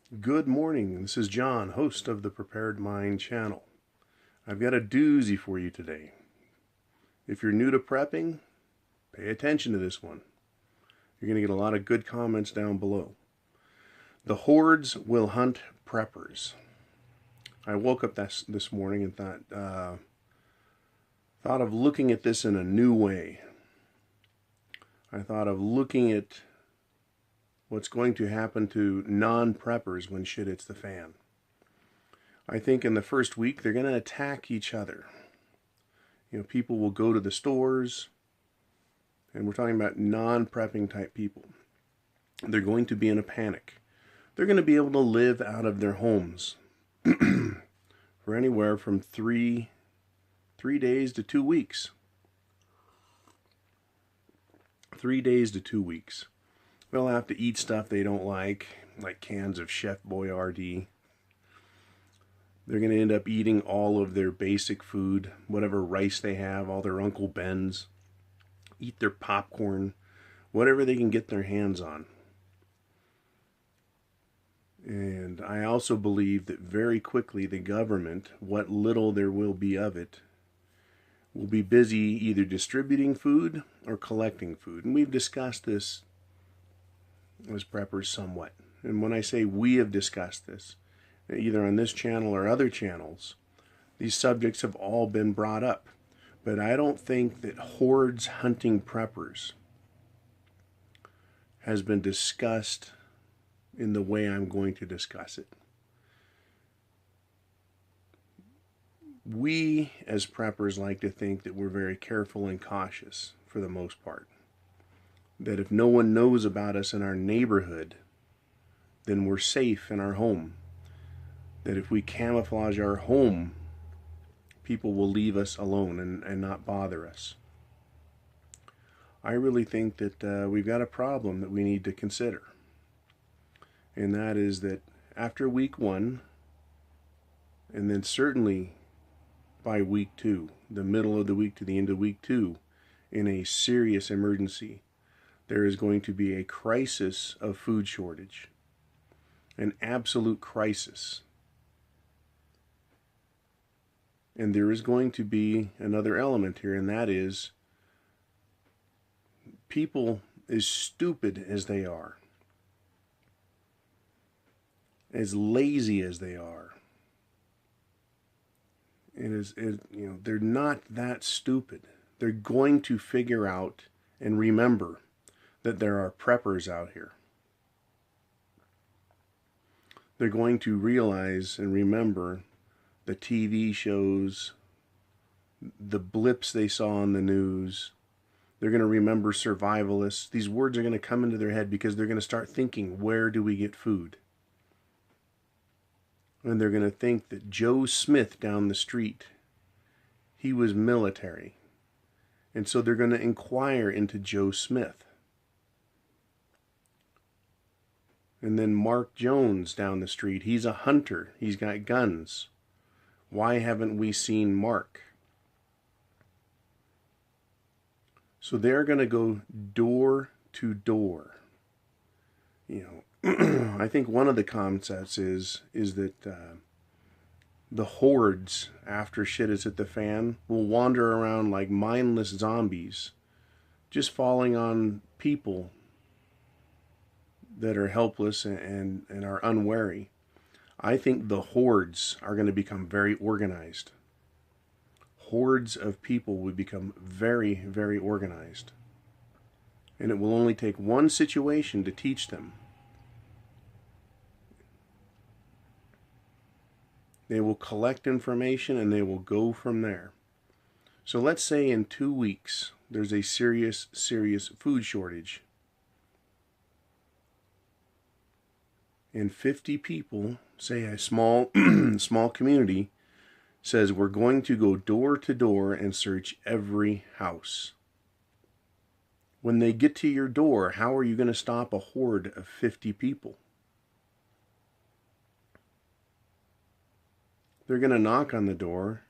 Good morning. This is John, host of the Prepared Mind channel. I've got a doozy for you today. If you're new to prepping, pay attention to this one. You're going to get a lot of good comments down below. The hordes will hunt preppers. I woke up this morning and thought of looking at this in a new way. I thought of looking at what's going to happen to non-preppers when shit hits the fan. I think in the first week they're going to attack each other. You know, people will go to the stores, and we're talking about non-prepping type people. They're going to be in a panic. They're going to be able to live out of their homes for anywhere from three days to 2 weeks. 3 days to 2 weeks. They'll have to eat stuff they don't like cans of Chef Boyardee. They're going to end up eating all of their basic food, whatever rice they have, all their Uncle Ben's. Eat their popcorn, whatever they can get their hands on. And I also believe that very quickly the government, what little there will be of it, will be busy either distributing food or collecting food. And we've discussed this as preppers somewhat. And when I say we have discussed this, either on this channel or other channels, these subjects have all been brought up. But I don't think that hordes hunting preppers has been discussed in the way I'm going to discuss it. We as preppers like to think that we're very careful and cautious for the most part. That if no one knows about us in our neighborhood, then we're safe in our home. That if we camouflage our home, people will leave us alone and not bother us. I really think that we've got a problem that we need to consider. And that is that after week 1, and then certainly by week 2, the middle of the week to the end of week 2, in a serious emergency, there is going to be a crisis of food shortage. An absolute crisis. And there is going to be another element here, and that is people, as stupid as they are, as lazy as they are, they're not that stupid. They're going to figure out and remember that there are preppers out here. They're going to realize and remember the TV shows, the blips they saw on the news. They're going to remember survivalists. These words are going to come into their head because they're going to start thinking, where do we get food? And they're going to think that Joe Smith down the street, he was military. And so they're going to inquire into Joe Smith. And then Mark Jones down the street, he's a hunter. He's got guns. Why haven't we seen Mark? So they're going to go door to door. You know, I think one of the concepts is that the hordes, after shit is at the fan, will wander around like mindless zombies, just falling on people that are helpless and are unwary. I think the hordes are going to become very organized. Hordes of people would become very, very organized. And it will only take one situation to teach them. They will collect information and they will go from there. So let's say in 2 weeks there's a serious food shortage. And 50 people, say a small community, says we're going to go door to door and search every house. When they get to your door, how are you going to stop a horde of 50 people? They're going to knock on the door,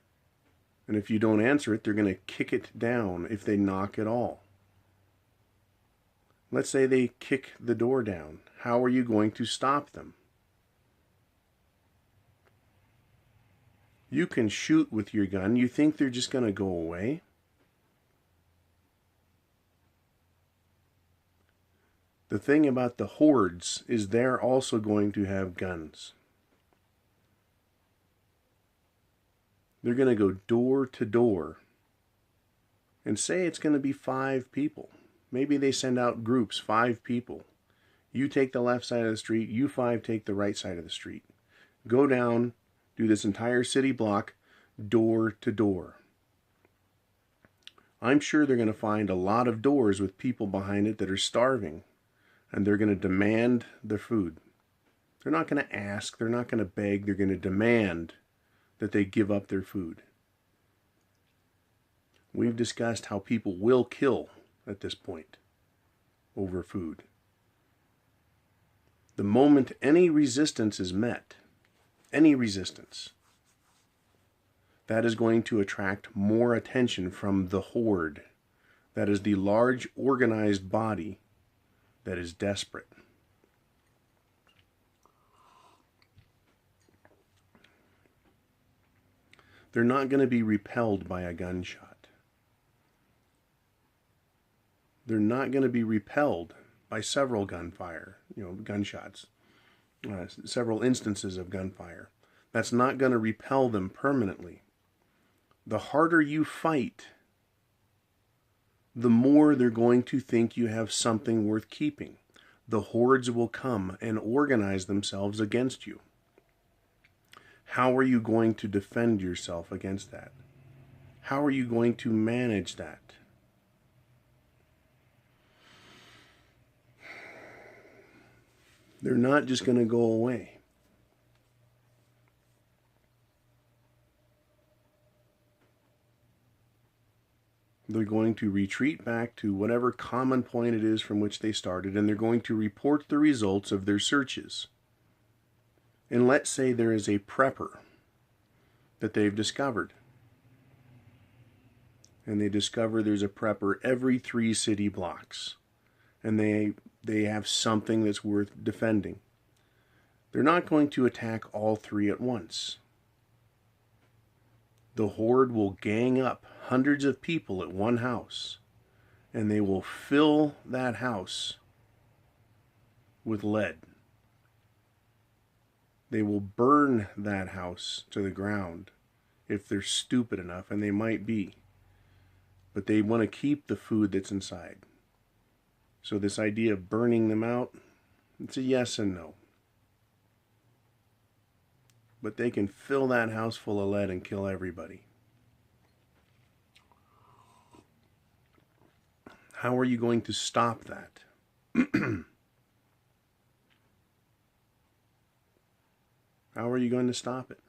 and if you don't answer it, they're going to kick it down if they knock at all. Let's say they kick the door down. How are you going to stop them? You can shoot with your gun. You think they're just going to go away? The thing about the hordes is they're also going to have guns. They're going to go door to door and say it's going to be 5 people. Maybe they send out groups, 5 people. You take the left side of the street, you 5 take the right side of the street. Go down, do this entire city block, door to door. I'm sure they're going to find a lot of doors with people behind it that are starving, and they're going to demand their food. They're not going to ask, they're not going to beg, they're going to demand that they give up their food. We've discussed how people will kill at this point over food. The moment any resistance is met, any resistance, that is going to attract more attention from the horde. That is the large organized body that is desperate. They're not going to be repelled by a gunshot. They're not going to be repelled by several gunshots, several instances of gunfire. That's not going to repel them permanently. The harder you fight, the more they're going to think you have something worth keeping. The hordes will come and organize themselves against you. How are you going to defend yourself against that? How are you going to manage that? They're not just going to go away. They're going to retreat back to whatever common point it is from which they started, and they're going to report the results of their searches. And let's say there is a prepper that they've discovered. And they discover there's a prepper every 3 city blocks. And they have something that's worth defending. They're not going to attack all 3 at once. The horde will gang up hundreds of people at one house, and they will fill that house with lead. They will burn that house to the ground if they're stupid enough, and they might be. But they want to keep the food that's inside. So this idea of burning them out, it's a yes and no. But they can fill that house full of lead and kill everybody. How are you going to stop that? How are you going to stop it?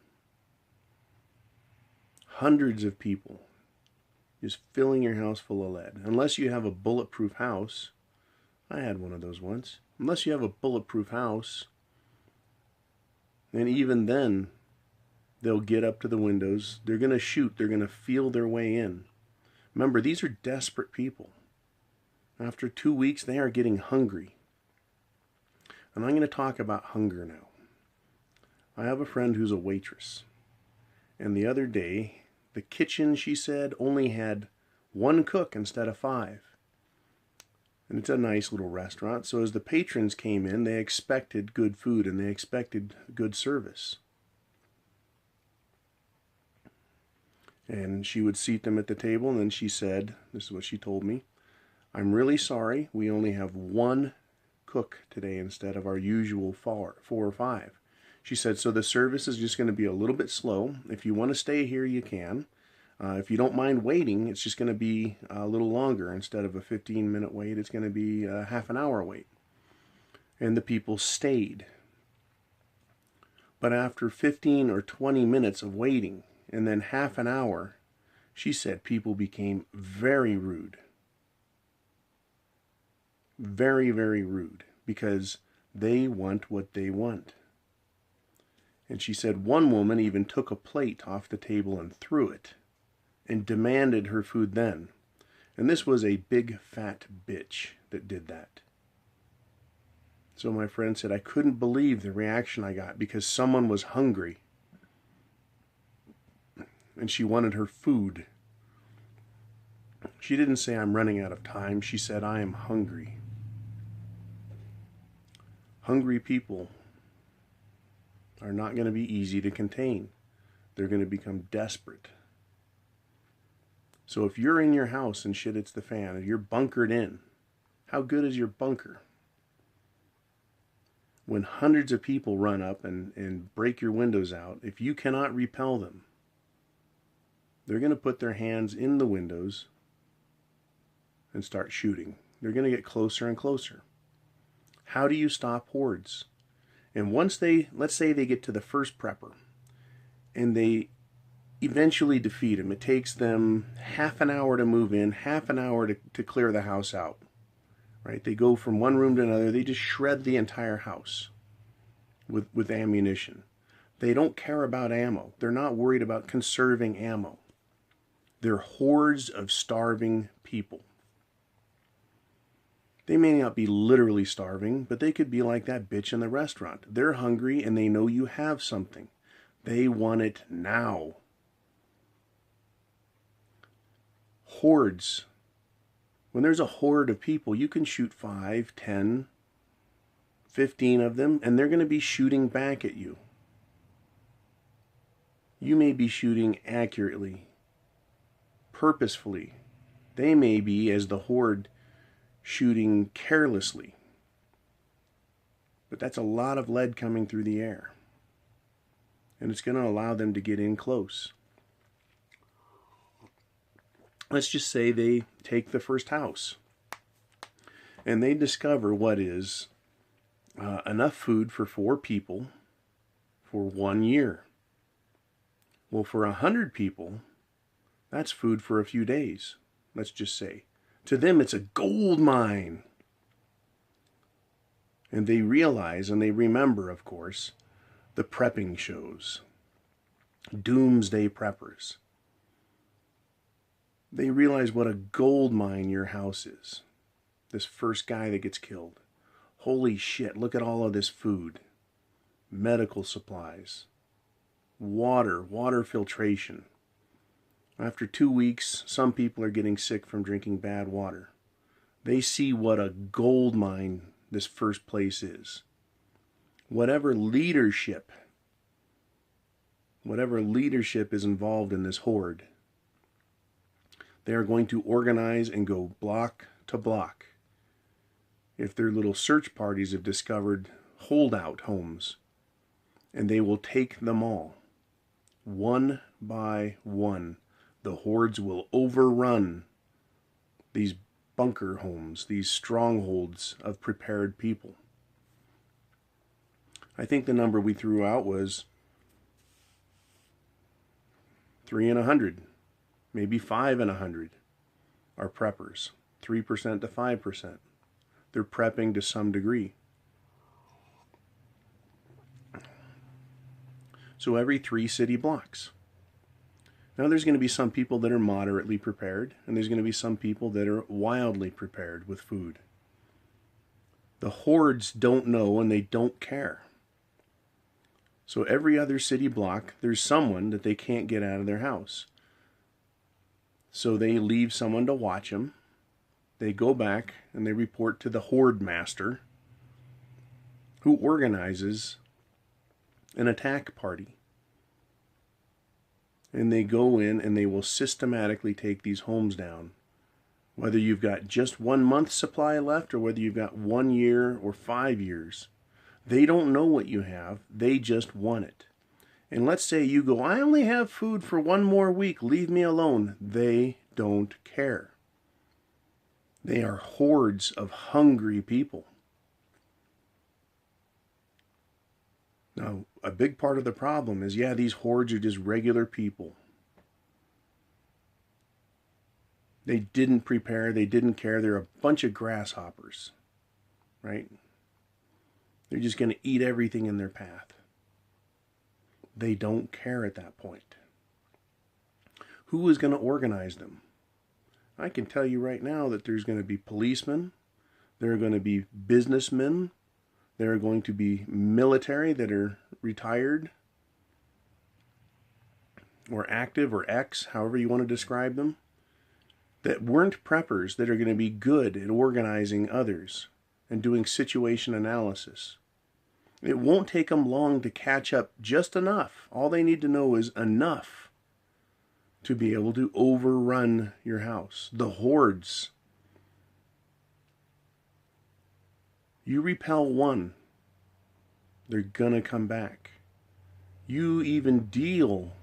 Hundreds of people just filling your house full of lead. Unless you have a bulletproof house. I had one of those once. Unless you have a bulletproof house, and even then, they'll get up to the windows. They're going to shoot. They're going to feel their way in. Remember, these are desperate people. After 2 weeks, they are getting hungry. And I'm going to talk about hunger now. I have a friend who's a waitress. And the other day, the kitchen, she said, only had 1 cook instead of 5. And it's a nice little restaurant. So as the patrons came in, they expected good food and they expected good service. And she would seat them at the table, and then she said, this is what she told me, "I'm really sorry, we only have 1 cook today instead of our usual 4 or 5. She said, so the service is just going to be a little bit slow. If you want to stay here, you can. If you don't mind waiting, it's just going to be a little longer. Instead of a 15-minute wait, it's going to be a half an hour wait." And the people stayed. But after 15 or 20 minutes of waiting, and then half an hour, she said people became very rude. Very, very rude. Because they want what they want. And she said one woman even took a plate off the table and threw it, and demanded her food then. And this was a big fat bitch that did that. So my friend said, I couldn't believe the reaction I got because someone was hungry. and she wanted her food. She didn't say, "I'm running out of time." She said, "I am hungry." Hungry people are not going to be easy to contain. They're going to become desperate. So if you're in your house and shit hits the fan, and you're bunkered in, how good is your bunker? When hundreds of people run up and break your windows out, if you cannot repel them, they're going to put their hands in the windows and start shooting. They're going to get closer and closer. How do you stop hordes? And once let's say they get to the first prepper, and they eventually defeat him. It takes them half an hour to move in, half an hour to clear the house out. Right? They go from one room to another. They just shred the entire house with ammunition. They don't care about ammo. They're not worried about conserving ammo. They're hordes of starving people. They may not be literally starving, but they could be like that bitch in the restaurant. They're hungry and they know you have something. They want it now. Hordes. When there's a horde of people, you can shoot 5, 10, 15 of them, and they're going to be shooting back at you. You may be shooting accurately, purposefully. They may be, as the horde, shooting carelessly. But that's a lot of lead coming through the air. And it's going to allow them to get in close. Let's just say they take the first house. And they discover what is enough food for 4 people for 1 year. Well, for 100 people, that's food for a few days, let's just say. To them, it's a gold mine. And they realize, and they remember, of course, the prepping shows. Doomsday preppers. They realize what a gold mine your house is. This first guy that gets killed. Holy shit, look at all of this food. Medical supplies. Water filtration. After 2 weeks, some people are getting sick from drinking bad water. They see what a gold mine this first place is. Whatever leadership is involved in this horde, they are going to organize and go block to block. If their little search parties have discovered holdout homes, and they will take them all. One by one, the hordes will overrun these bunker homes, these strongholds of prepared people. I think the number we threw out was 3 in 100, maybe 5 in 100 are preppers, 3% to 5%. They're prepping to some degree. So every 3 city blocks. Now there's going to be some people that are moderately prepared, and there's going to be some people that are wildly prepared with food. The hordes don't know and they don't care. So every other city block, there's someone that they can't get out of their house. So they leave someone to watch them. They go back and they report to the horde master, who organizes an attack party. And they go in and they will systematically take these homes down. Whether you've got just 1 month's supply left or whether you've got 1 year or 5 years. They don't know what you have. They just want it. And let's say you go, I only have food for 1 more week. Leave me alone. They don't care. They are hordes of hungry people. Now, a big part of the problem is, yeah, these hordes are just regular people. They didn't prepare, they didn't care, they're a bunch of grasshoppers, right? They're just going to eat everything in their path. They don't care at that point. Who is going to organize them? I can tell you right now that there's going to be policemen, there are going to be businessmen, there are going to be military that are retired. or active or X, however you want to describe them, that weren't preppers that are going to be good at organizing others and doing situation analysis. It won't take them long to catch up just enough. All they need to know is enough to be able to overrun your house. The hordes. You repel one, they're going to come back. You even deal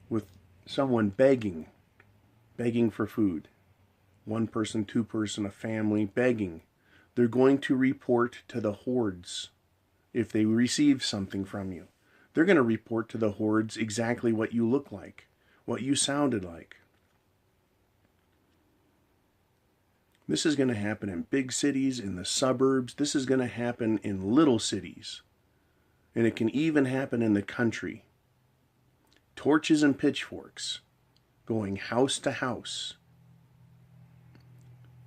with someone begging for food. One person, two person, a family begging. They're going to report to the hordes if they receive something from you. They're going to report to the hordes exactly what you look like, what you sounded like. This is going to happen in big cities, in the suburbs. This is going to happen in little cities. And it can even happen in the country. Torches and pitchforks going house to house.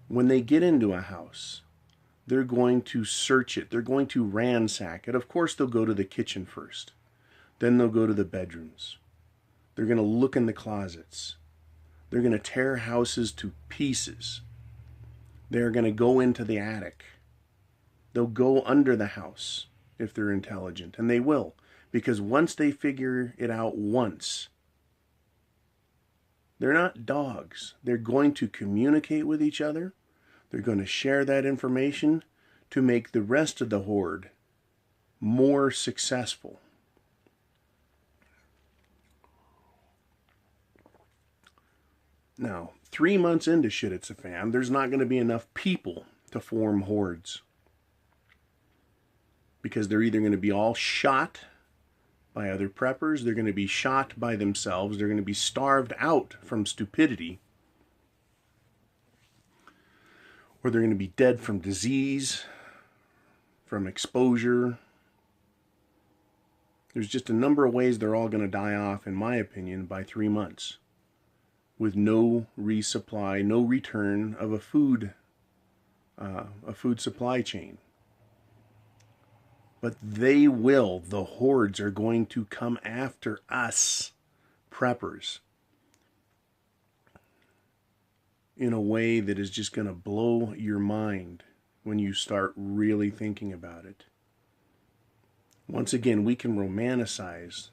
When they get into a house, they're going to search it. They're going to ransack it. Of course, they'll go to the kitchen first. Then they'll go to the bedrooms. They're going to look in the closets. They're going to tear houses to pieces. They're going to go into the attic. They'll go under the house if they're intelligent. And they will. Because once they figure it out once, they're not dogs. They're going to communicate with each other. They're going to share that information to make the rest of the horde more successful. Now, 3 months into Shit It's a Fan, there's not going to be enough people to form hordes. Because they're either going to be all shot by other preppers, they're going to be shot by themselves, they're going to be starved out from stupidity, or they're going to be dead from disease, from exposure. There's just a number of ways they're all going to die off, in my opinion, by 3 months, with no resupply, no return of a food supply chain. But they will, the hordes are going to come after us, preppers, in a way that is just going to blow your mind when you start really thinking about it. Once again, we can romanticize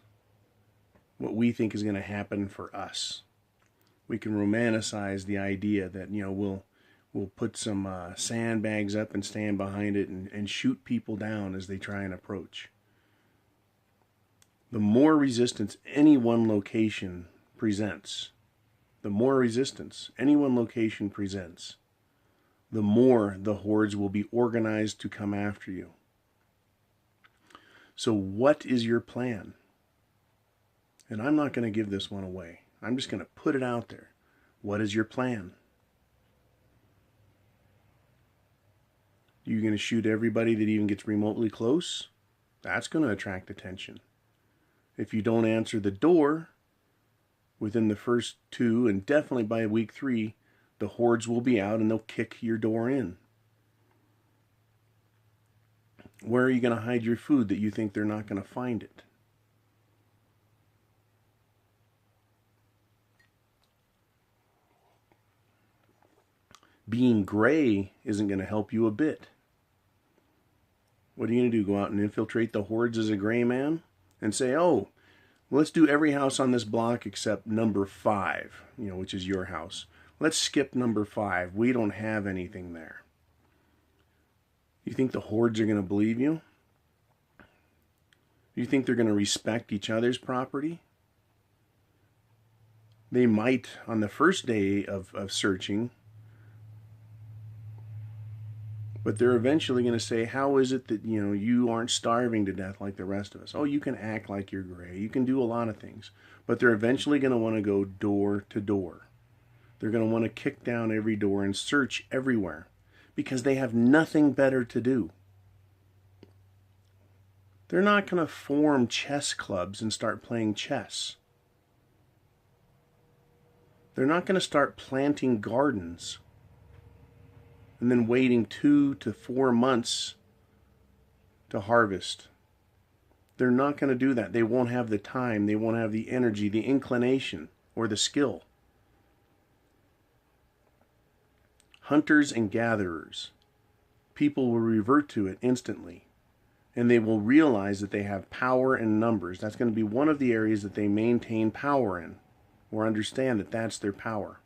what we think is going to happen for us. We can romanticize the idea that, we'll put some sandbags up and stand behind it and shoot people down as they try and approach. The more resistance any one location presents, the more the hordes will be organized to come after you. So what is your plan? And I'm not going to give this one away. I'm just going to put it out there. What is your plan? You're going to shoot everybody that even gets remotely close? That's going to attract attention. If you don't answer the door within the first 2, and definitely by week 3, the hordes will be out and they'll kick your door in. Where are you going to hide your food that you think they're not going to find it? Being gray isn't going to help you a bit. What are you going to do? Go out and infiltrate the hordes as a gray man? And say, oh, let's do every house on this block except number 5, which is your house. Let's skip number 5. We don't have anything there. You think the hordes are going to believe you? You think they're going to respect each other's property? They might on the first day of searching, but they're eventually going to say, how is it that, you aren't starving to death like the rest of us? Oh, you can act like you're gray. You can do a lot of things. But they're eventually going to want to go door to door. They're going to want to kick down every door and search everywhere because they have nothing better to do. They're not going to form chess clubs and start playing chess. They're not going to start planting gardens and then waiting 2 to 4 months to harvest. They're not going to do that. They won't have the time, they won't have the energy, the inclination, or the skill. Hunters and gatherers, people will revert to it instantly, and they will realize that they have power in numbers. That's going to be one of the areas that they maintain power in, or understand that that's their power.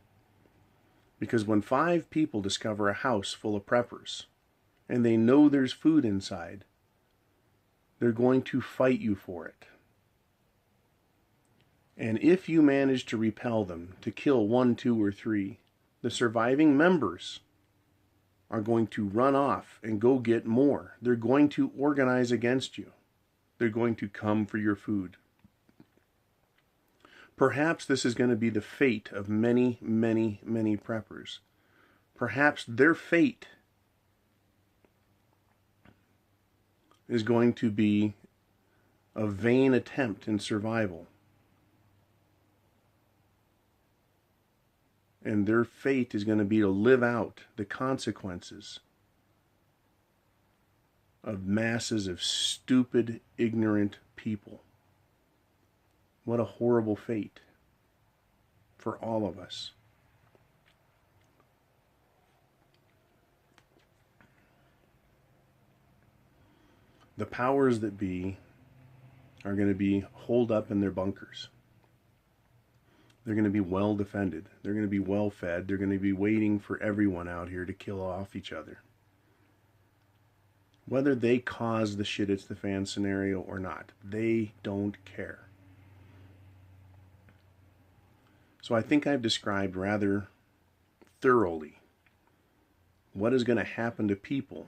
Because when 5 people discover a house full of preppers, and they know there's food inside, they're going to fight you for it. And if you manage to repel them, to kill 1, 2, or 3, the surviving members are going to run off and go get more. They're going to organize against you. They're going to come for your food. Perhaps this is going to be the fate of many, many, many preppers. Perhaps their fate is going to be a vain attempt in survival. And their fate is going to be to live out the consequences of masses of stupid, ignorant people. What a horrible fate for all of us. The powers that be are going to be holed up in their bunkers. They're going to be well defended. They're going to be well fed. They're going to be waiting for everyone out here to kill off each other. Whether they cause the shit it's the fan scenario or not, they don't care. So I think I've described rather thoroughly what is going to happen to people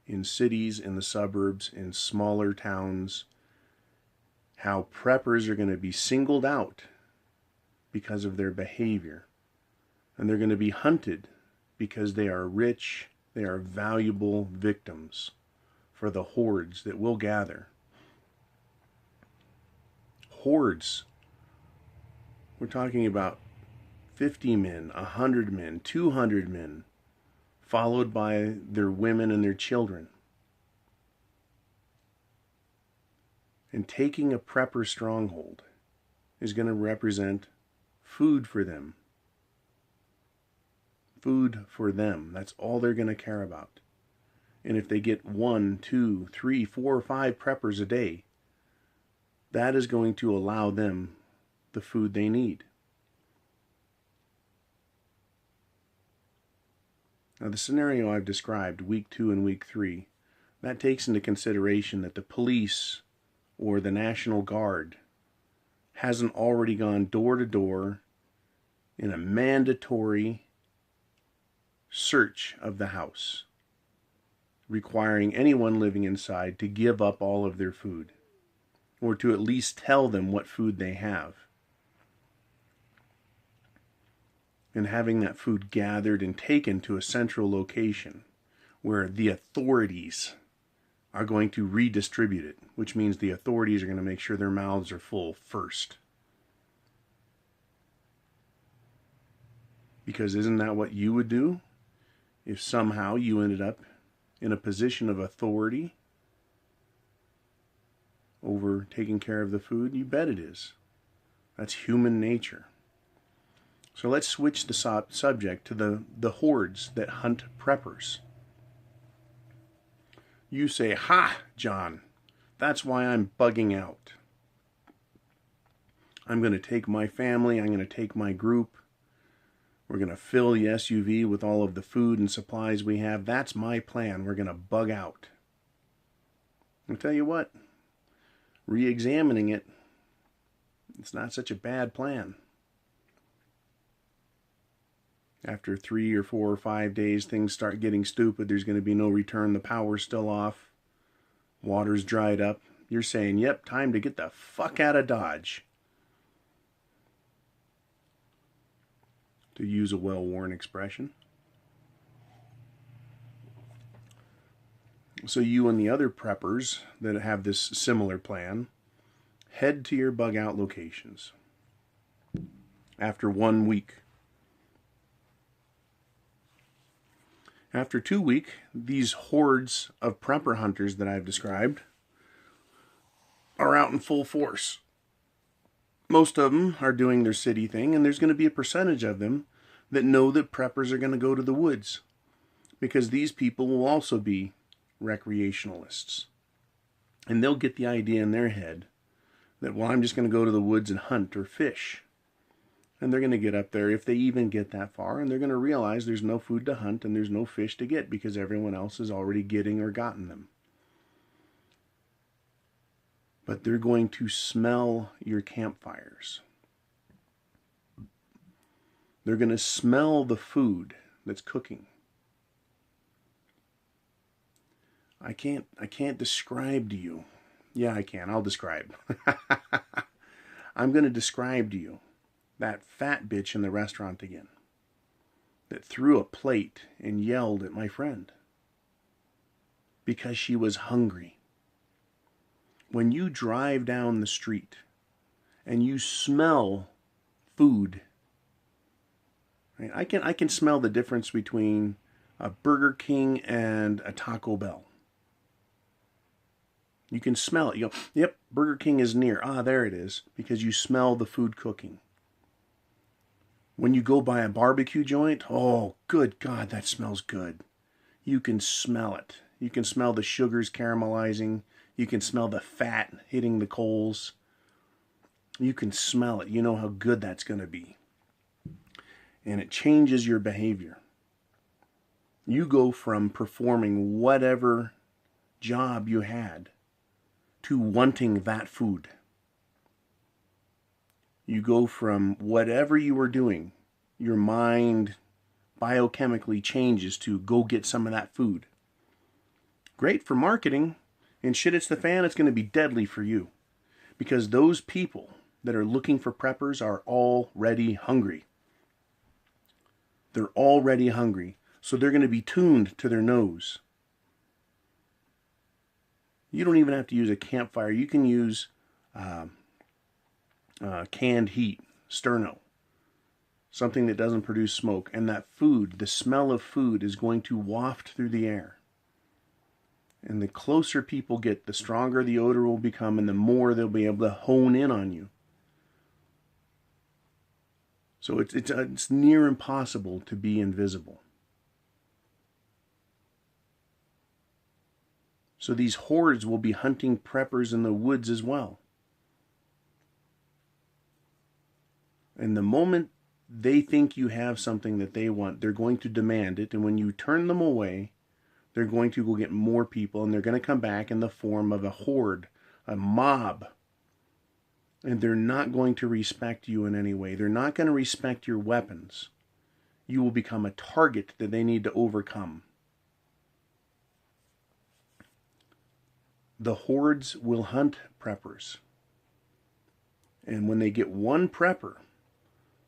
in cities, in the suburbs, in smaller towns, how preppers are going to be singled out because of their behavior. And they're going to be hunted because they are rich, they are valuable victims for the hordes that will gather. Hordes. We're talking about 50 men, 100 men, 200 men, followed by their women and their children. And taking a prepper stronghold is going to represent food for them. Food for them. That's all they're going to care about. And if they get 1, 2, 3, 4, 5 preppers a day, that is going to allow them the food they need. Now, the scenario I've described, week 2 and week 3, that takes into consideration that the police or the National Guard hasn't already gone door to door in a mandatory search of the house, requiring anyone living inside to give up all of their food, or to at least tell them what food they have. And having that food gathered and taken to a central location where the authorities are going to redistribute it, which means the authorities are going to make sure their mouths are full first. Because isn't that what you would do if somehow you ended up in a position of authority over taking care of the food? You bet it is. That's human nature. So let's switch the subject to the hordes that hunt preppers. You say, "Ha, John, that's why I'm bugging out. I'm going to take my family, I'm going to take my group, we're going to fill the SUV with all of the food and supplies we have. That's my plan. We're going to bug out." I'll tell you what, re-examining it, it's not such a bad plan. After 3 or 4 or 5 days, things start getting stupid. There's going to be no return. The power's still off. Water's dried up. You're saying, yep, time to get the fuck out of Dodge. To use a well-worn expression. So you and the other preppers that have this similar plan, head to your bug-out locations. After 1 week. After 2 weeks, these hordes of prepper hunters that I've described out in full force. Most of them are doing their city thing, and there's going to be a percentage of them that know that preppers are going to go to the woods, because these people will also be recreationalists. And they'll get the idea in their head that, well, I'm just going to go to the woods and hunt or fish. And they're going to get up there, if they even get that far, and they're going to realize there's no food to hunt and there's no fish to get because everyone else is already getting or gotten them. But they're going to smell your campfires. They're going to smell the food that's cooking. I can't describe to you. Yeah, I can. I'll describe. I'm going to describe to you that fat bitch in the restaurant again that threw a plate and yelled at my friend because she was hungry. When you drive down the street and you smell food, right? I can smell the difference between a Burger King and a Taco Bell. You can smell it. You go, yep, Burger King is near. Ah, there it is, because you smell the food cooking. When you go by a barbecue joint, oh, good God, that smells good. You can smell it. You can smell the sugars caramelizing. You can smell the fat hitting the coals. You can smell it. You know how good that's going to be. And it changes your behavior. You go from performing whatever job you had to wanting that food. You go from whatever you were doing, your mind biochemically changes to go get some of that food. Great for marketing, and shit hits the fan, it's going to be deadly for you. Because those people that are looking for preppers are already hungry. They're already hungry, so they're going to be tuned to their nose. You don't even have to use a campfire. You can use canned heat, sterno, something that doesn't produce smoke. And that food, the smell of food, is going to waft through the air. And the closer people get, the stronger the odor will become, and the more they'll be able to hone in on you. So it's near impossible to be invisible. So these hordes will be hunting preppers in the woods as well. And the moment they think you have something that they want, they're going to demand it. And when you turn them away, they're going to go get more people. And they're going to come back in the form of a horde, a mob. And they're not going to respect you in any way. They're not going to respect your weapons. You will become a target that they need to overcome. The hordes will hunt preppers. And when they get one prepper,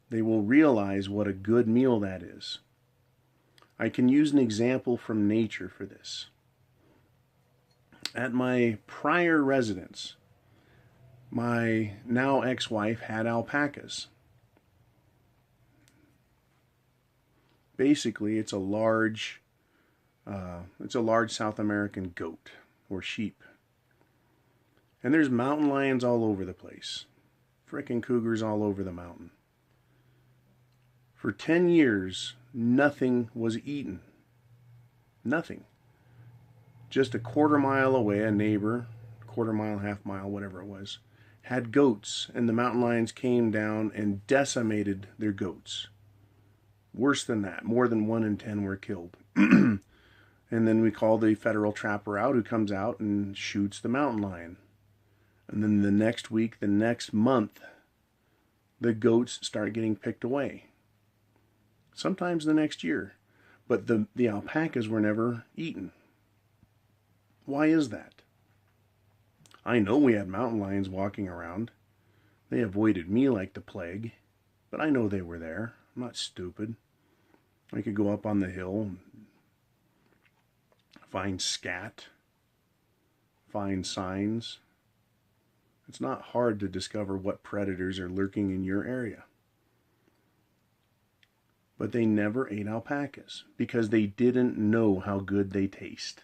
they will realize what a good meal that is. I can use an example from nature for this. At my prior residence, my now ex-wife had alpacas. Basically, it's a large South American goat or sheep. And there's mountain lions all over the place. Frickin' cougars all over the mountain. For 10 years, nothing was eaten. Nothing. Just a quarter mile away, a neighbor, quarter mile, half mile, whatever it was, had goats, and the mountain lions came down and decimated their goats. Worse than that, more than 1 in 10 were killed. And then we call the federal trapper out, who comes out and shoots the mountain lion. And then the next week, the next month, the goats start getting picked away. Sometimes the next year. But the alpacas were never eaten. Why is that? I know we had mountain lions walking around. They avoided me like the plague. But I know they were there. I'm not stupid. I could go up on the hill and find scat, find signs. It's not hard to discover what predators are lurking in your area. But they never ate alpacas because they didn't know how good they taste.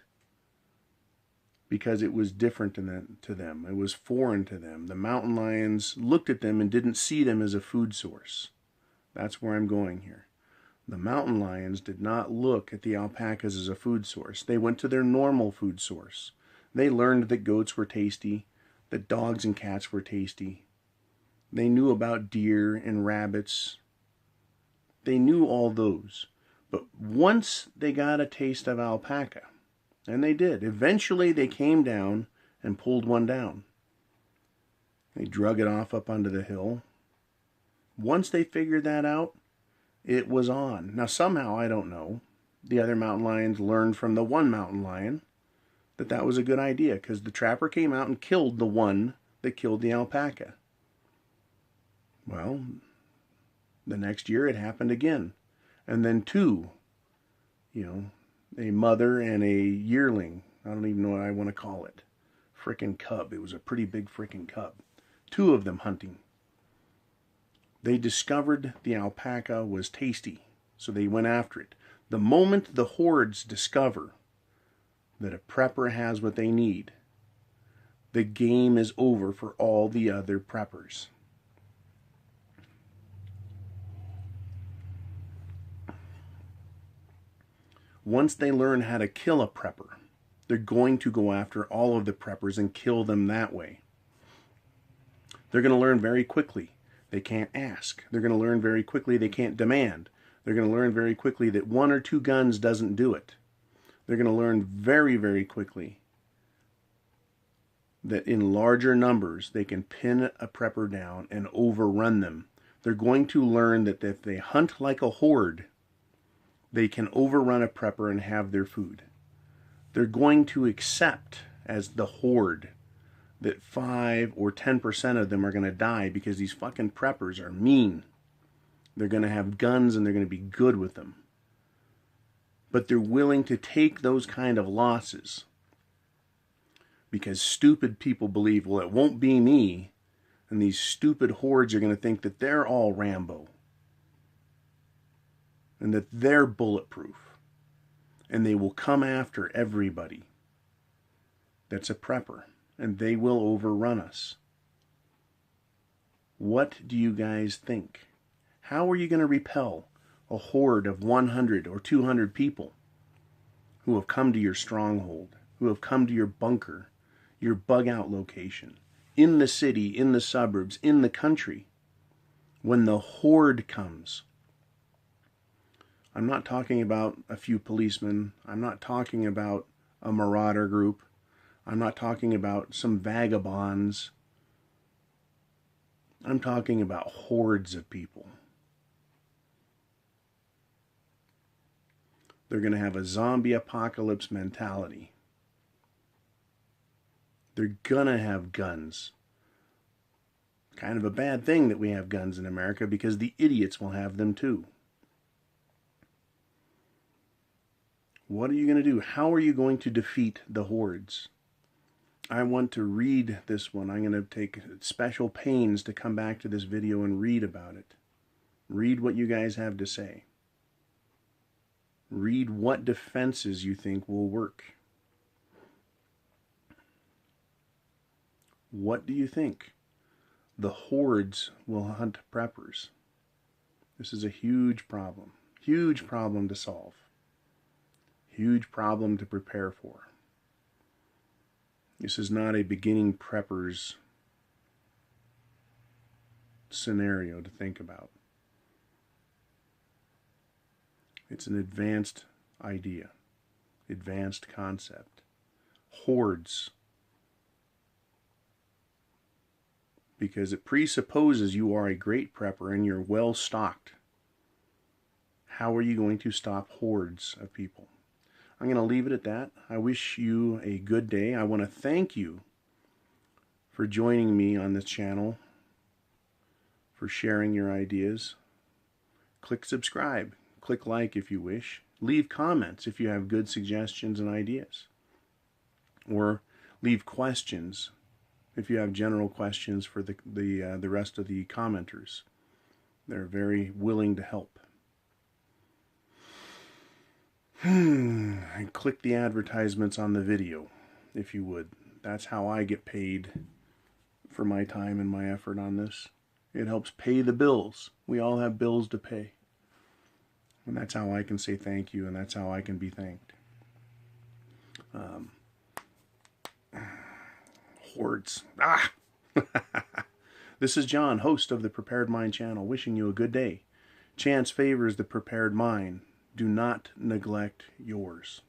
because it was different to them. It was foreign to them. The mountain lions looked at them and didn't see them as a food source. That's where I'm going here. The mountain lions did not look at the alpacas as a food source. They went to their normal food source. They learned that goats were tasty, that dogs and cats were tasty. They knew about deer and rabbits. They knew all those. But once they got a taste of alpaca, and they did, eventually they came down and pulled one down. They drug it off up onto the hill. Once they figured that out, it was on. Now somehow, I don't know, the other mountain lions learned from the one mountain lion that that was a good idea, because the trapper came out and killed the one that killed the alpaca. Well, the next year it happened again. And then two, a mother and a yearling. I don't even know what I want to call it. Frickin' cub. It was a pretty big frickin' cub. Two of them hunting. They discovered the alpaca was tasty, so they went after it. The moment the hordes discover that a prepper has what they need, the game is over for all the other preppers. Once they learn how to kill a prepper, they're going to go after all of the preppers and kill them that way. They're going to learn very quickly they can't ask. They're going to learn very quickly they can't demand. They're going to learn very quickly that 1 or 2 guns doesn't do it. They're going to learn very, very quickly that in larger numbers they can pin a prepper down and overrun them. They're going to learn that if they hunt like a horde, they can overrun a prepper and have their food. They're going to accept as the horde that 5 or 10% of them are going to die because these fucking preppers are mean. They're going to have guns and they're going to be good with them. But they're willing to take those kind of losses because stupid people believe, well, it won't be me, and these stupid hordes are going to think that they're all Rambo and that they're bulletproof, and they will come after everybody that's a prepper, and they will overrun us. What do you guys think? How are you going to repel a horde of 100 or 200 people who have come to your stronghold, who have come to your bunker, your bug-out location, in the city, in the suburbs, in the country, when the horde comes? I'm not talking about a few policemen. I'm not talking about a marauder group. I'm not talking about some vagabonds. I'm talking about hordes of people. They're going to have a zombie apocalypse mentality. They're going to have guns. Kind of a bad thing that we have guns in America because the idiots will have them too. What are you going to do? How are you going to defeat the hordes? I want to read this one. I'm going to take special pains to come back to this video and read about it. Read what you guys have to say. Read what defenses you think will work. What do you think? The hordes will hunt preppers. This is a huge problem. Huge problem to solve. Huge problem to prepare for. This is not a beginning preppers scenario to think about. It's an advanced idea, advanced concept. Hordes. Because it presupposes you are a great prepper and you're well stocked. How are you going to stop hordes of people? I'm going to leave it at that. I wish you a good day. I want to thank you for joining me on this channel, for sharing your ideas. Click subscribe. Click like if you wish. Leave comments if you have good suggestions and ideas. Or leave questions if you have general questions for the rest of the commenters. They're very willing to help. And click the advertisements on the video if you would. That's how I get paid for my time and my effort on this. It helps pay the bills. We all have bills to pay. And that's how I can say thank you, and that's how I can be thanked. Hordes. This is John, host of the Prepared Mind channel, wishing you a good day. Chance favors the prepared mind. Do not neglect yours.